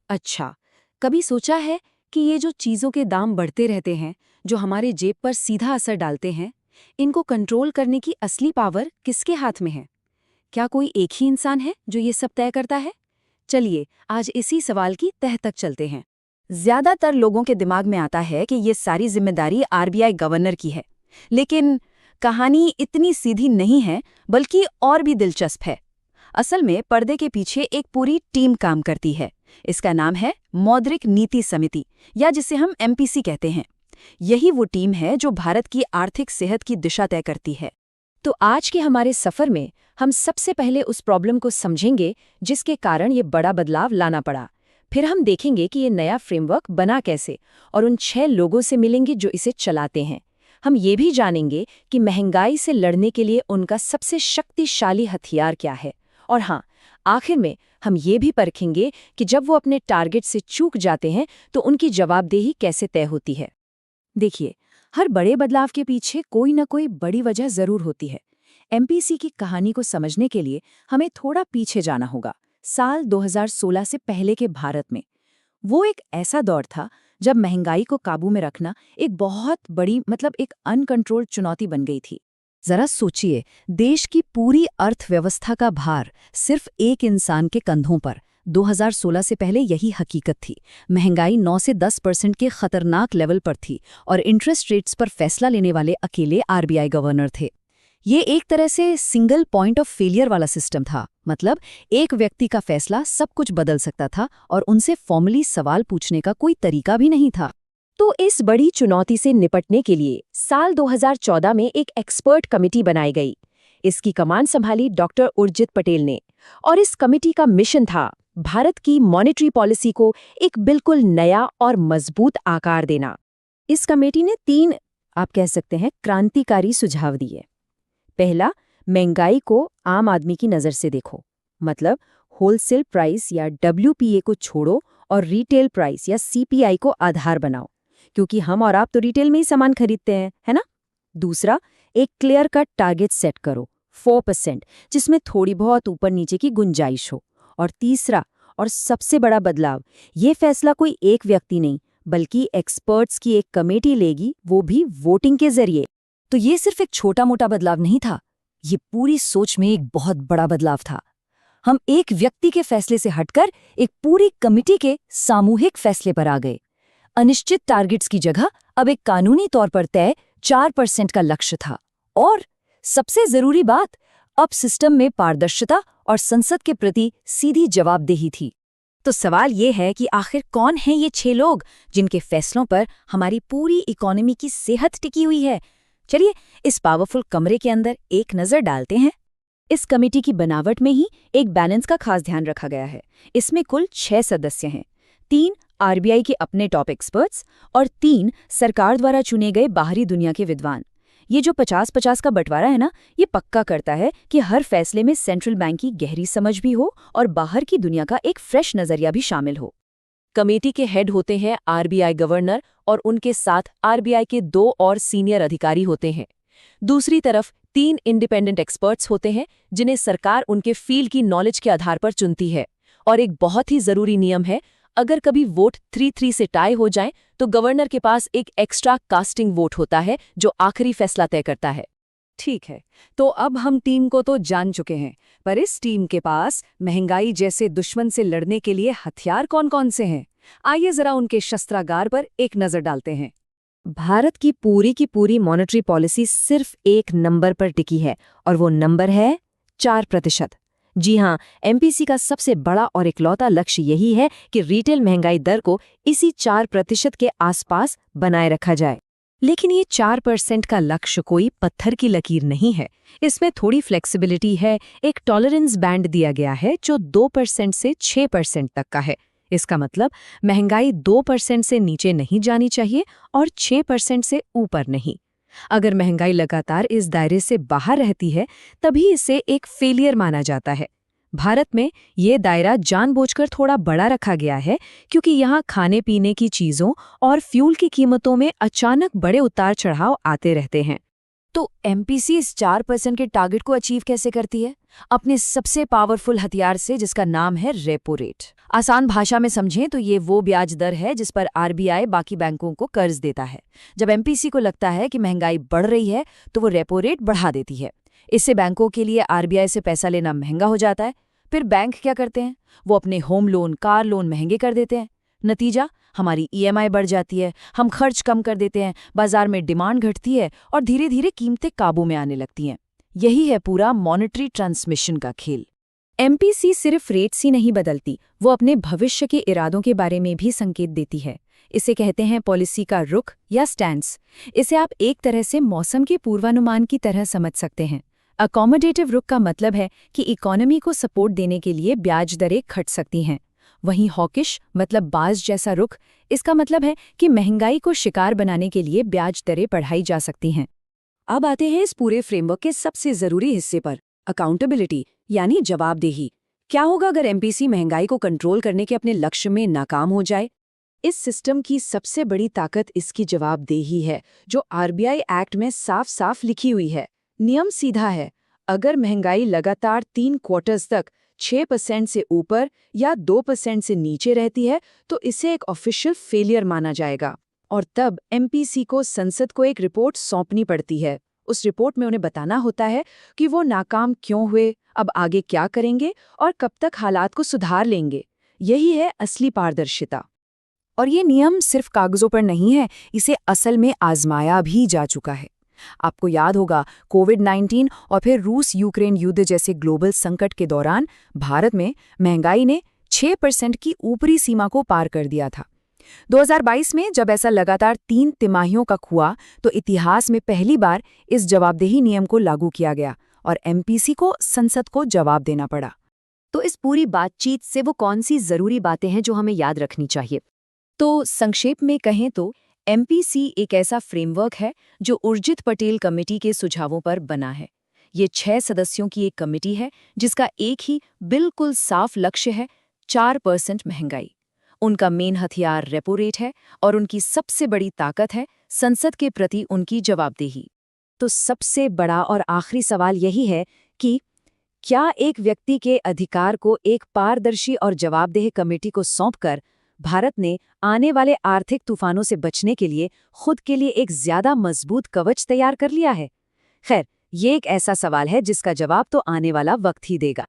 अच्छा, कभी सोचा है कि ये जो चीज़ों के दाम बढ़ते रहते हैं, जो हमारे जेब पर सीधा असर डालते हैं, इनको कंट्रोल करने की असली पावर किसके हाथ में है? क्या कोई एक ही इंसान है जो ये सब तय करता है? चलिए, आज इसी सवाल की तह तक चलते हैं। ज्यादातर लोगों के दिमाग में आता है कि ये सारी जिम्मेदारी आरबीआई गवर्नर की है, लेकिन कहानी इतनी सीधी नहीं है, बल्कि और भी दिलचस्प है। असल में पर्दे के पीछे एक पूरी टीम काम करती है। इसका नाम है मौद्रिक नीति समिति, या जिसे हम एमपीसी कहते हैं। यही वो टीम है जो भारत की आर्थिक सेहत की दिशा तय करती है। तो आज के हमारे सफर में हम सबसे पहले उस प्रॉब्लम को समझेंगे जिसके कारण ये बड़ा बदलाव लाना पड़ा। फिर हम देखेंगे कि ये नया फ्रेमवर्क बना कैसे, और उन 6 लोगों से मिलेंगे जो इसे चलाते हैं। हम ये भी जानेंगे कि महंगाई से लड़ने के लिए उनका सबसे शक्तिशाली हथियार क्या है। और हाँ, आखिर में हम ये भी परखेंगे कि जब वो अपने टारगेट से चूक जाते हैं तो उनकी जवाबदेही कैसे तय होती है। देखिए, हर बड़े बदलाव के पीछे कोई न कोई बड़ी वजह जरूर होती है। एमपीसी की कहानी को समझने के लिए हमें थोड़ा पीछे जाना होगा, साल 2016 से पहले के भारत में। वो एक ऐसा दौर था जब महंगाई को काबू में रखना एक बहुत बड़ी एक अनकंट्रोल्ड चुनौती बन गई थी। जरा सोचिए, देश की पूरी अर्थव्यवस्था का भार सिर्फ एक इंसान के कंधों पर। 2016 से पहले यही हकीकत थी। महंगाई 9 से 10% के खतरनाक लेवल पर थी और इंटरेस्ट रेट्स पर फैसला लेने वाले अकेले आरबीआई गवर्नर थे। ये एक तरह से सिंगल पॉइंट ऑफ फेलियर वाला सिस्टम था। मतलब एक व्यक्ति का फैसला सब कुछ बदल सकता था और उनसे फॉर्मली सवाल पूछने का कोई तरीका भी नहीं था। तो इस बड़ी चुनौती से निपटने के लिए साल 2014 में एक एक्सपर्ट कमेटी बनाई गई। इसकी कमान संभाली डॉक्टर उर्जित पटेल ने, और इस कमेटी का मिशन था भारत की मॉनेटरी पॉलिसी को एक बिल्कुल नया और मजबूत आकार देना। इस कमेटी ने 3, आप कह सकते हैं, क्रांतिकारी सुझाव दिए। पहला, महंगाई को आम आदमी की नज़र से देखो। मतलब होलसेल प्राइस या डब्ल्यूपीए को छोड़ो और रिटेल प्राइस या सीपीआई को आधार बनाओ, क्योंकि हम और आप तो रिटेल में ही सामान खरीदते हैं, है ना। दूसरा, एक क्लियर कट टारगेट सेट करो, 4%, जिसमें थोड़ी बहुत ऊपर नीचे की गुंजाइश हो। और तीसरा और सबसे बड़ा बदलाव, ये फैसला कोई एक व्यक्ति नहीं बल्कि एक्सपर्ट्स की एक कमेटी लेगी, वो भी वोटिंग के जरिए। तो ये सिर्फ एक छोटा मोटा बदलाव नहीं था, ये पूरी सोच में एक बहुत बड़ा बदलाव था। हम एक व्यक्ति के फैसले से हटकर एक पूरी कमेटी के सामूहिक फैसले पर आ गए। अनिश्चित टारगेट्स की जगह अब एक कानूनी तौर पर तय 4% का लक्ष्य था। और सबसे जरूरी बात, अब सिस्टम में पारदर्शिता और संसद के प्रति सीधी जवाबदेही थी। तो सवाल ये है कि आखिर कौन हैं ये 6 लोग जिनके फैसलों पर हमारी पूरी इकोनॉमी की सेहत टिकी हुई है। चलिए इस पावरफुल कमरे के अंदर एक नजर डालते हैं। इस कमेटी की बनावट में ही एक बैलेंस का खास ध्यान रखा गया है। इसमें कुल 6 सदस्य हैं, 3 आरबीआई के अपने टॉप एक्सपर्ट्स और 3 सरकार द्वारा चुने गए बाहरी दुनिया के विद्वान। ये जो 50-50 का बंटवारा है ना, ये पक्का करता है कि हर फैसले में सेंट्रल बैंक की गहरी समझ भी हो और बाहर की दुनिया का एक फ्रेश नजरिया भी शामिल हो। कमेटी के हेड होते हैं आरबीआई गवर्नर, और उनके साथ आरबीआई के 2 और सीनियर अधिकारी होते हैं। दूसरी तरफ 3 इंडिपेंडेंट एक्सपर्ट्स होते हैं जिन्हें सरकार उनके फील्ड की नॉलेज के आधार पर चुनती है। और एक बहुत ही जरूरी नियम है, अगर कभी वोट 3-3 से टाई हो जाए तो गवर्नर के पास एक एक्स्ट्रा कास्टिंग वोट होता है जो आखिरी फैसला तय करता है। ठीक है, तो अब हम टीम को तो जान चुके हैं, पर इस टीम के पास महंगाई जैसे दुश्मन से लड़ने के लिए हथियार कौन-कौन से हैं? आइए जरा उनके शस्त्रागार पर एक नजर डालते हैं। भारत की पूरी मॉनेटरी पॉलिसी सिर्फ एक नंबर पर टिकी है, और वो नंबर है 4%। जी हाँ, एमपीसी का सबसे बड़ा और इकलौता लक्ष्य यही है कि रिटेल महंगाई दर को इसी 4% के आसपास बनाए रखा जाए। लेकिन ये 4% का लक्ष्य कोई पत्थर की लकीर नहीं है। इसमें थोड़ी फ्लेक्सिबिलिटी है। एक टॉलरेंस बैंड दिया गया है जो 2% से 6% तक का है। इसका मतलब महंगाई 2% से नीचे नहीं जानी चाहिए और 6% से ऊपर नहीं। अगर महंगाई लगातार इस दायरे से बाहर रहती है, तभी इसे एक फेलियर माना जाता है। भारत में ये दायरा जानबूझकर थोड़ा बड़ा रखा गया है, क्योंकि यहाँ खाने पीने की चीज़ों और फ्यूल की कीमतों में अचानक बड़े उतार चढ़ाव आते रहते हैं। तो एमपीसी इस 4% के टारगेट को अचीव कैसे करती है? अपने सबसे पावरफुल हथियार से, जिसका नाम है रेपो रेट। आसान भाषा में समझें तो ये वो ब्याज दर है जिस पर आरबीआई बाकी बैंकों को कर्ज देता है। जब एमपीसी को लगता है कि महंगाई बढ़ रही है तो वो रेपो रेट बढ़ा देती है। इससे बैंकों के लिए आरबीआई से पैसा लेना महंगा हो जाता है। फिर बैंक क्या करते हैं? वो अपने होम लोन, कार लोन महंगे कर देते हैं। नतीजा, हमारी ईएमआई बढ़ जाती है, हम खर्च कम कर देते हैं, बाजार में डिमांड घटती है और धीरे धीरे कीमतें काबू में आने लगती हैं। यही है पूरा मॉनेटरी ट्रांसमिशन का खेल। एमपीसी सिर्फ रेट्स ही नहीं बदलती, वो अपने भविष्य के इरादों के बारे में भी संकेत देती है। इसे कहते हैं पॉलिसी का रुख या स्टैंस। इसे आप एक तरह से मौसम के पूर्वानुमान की तरह समझ सकते हैं। अकोमोडेटिव रुख का मतलब है कि इकोनॉमी को सपोर्ट देने के लिए ब्याज दरें घट सकती हैं। वहीं हॉकिश मतलब बाज जैसा रुख, इसका मतलब है कि महंगाई को शिकार बनाने के लिए ब्याज दरें बढ़ाई जा सकती हैं। अब आते हैं इस पूरे फ्रेमवर्क के सबसे जरूरी हिस्से पर, अकाउंटेबिलिटी यानी जवाबदेही। क्या होगा अगर एमपीसी महंगाई को कंट्रोल करने के अपने लक्ष्य में नाकाम हो जाए? इस सिस्टम की सबसे बड़ी ताकत इसकी जवाबदेही है, जो आरबीआई एक्ट में साफ साफ लिखी हुई है। नियम सीधा है, अगर महंगाई लगातार 3 क्वार्टर्स तक 6% से ऊपर या 2% से नीचे रहती है तो इसे एक ऑफिशियल फेलियर माना जाएगा। और तब एमपीसी को संसद को एक रिपोर्ट सौंपनी पड़ती है। उस रिपोर्ट में उन्हें बताना होता है कि वो नाकाम क्यों हुए, अब आगे क्या करेंगे और कब तक हालात को सुधार लेंगे। यही है असली पारदर्शिता। और ये नियम सिर्फ कागजों पर नहीं है, इसे असल में आजमाया भी जा चुका है। आपको याद होगा, कोविड-19 और फिर रूस यूक्रेन युद्ध जैसे ग्लोबल संकट के दौरान भारत में महंगाई ने 6% की ऊपरी सीमा को पार कर दिया था। 2022 में जब ऐसा लगातार 3 तिमाहियों का हुआ तो इतिहास में पहली बार इस जवाबदेही नियम को लागू किया गया और एमपीसी को संसद को जवाब देना पड़ा। तो इस पूरी बातचीत से वो कौन सी जरूरी बातें हैं जो हमें याद रखनी चाहिए? तो संक्षेप में कहें तो एमपीसी एक ऐसा फ्रेमवर्क है जो उर्जित पटेल कमेटी के सुझावों पर बना है। ये 6 सदस्यों की एक कमेटी है जिसका एक ही बिल्कुल साफ लक्ष्य है, 4% महंगाई। उनका मेन हथियार रेपो रेट है और उनकी सबसे बड़ी ताकत है संसद के प्रति उनकी जवाबदेही। तो सबसे बड़ा और आखिरी सवाल यही है कि क्या एक व्यक्ति के अधिकार को एक पारदर्शी और जवाबदेह कमेटी को सौंपकर भारत ने आने वाले आर्थिक तूफानों से बचने के लिए खुद के लिए एक ज्यादा मजबूत कवच तैयार कर लिया है? खैर, ये एक ऐसा सवाल है जिसका जवाब तो आने वाला वक्त ही देगा।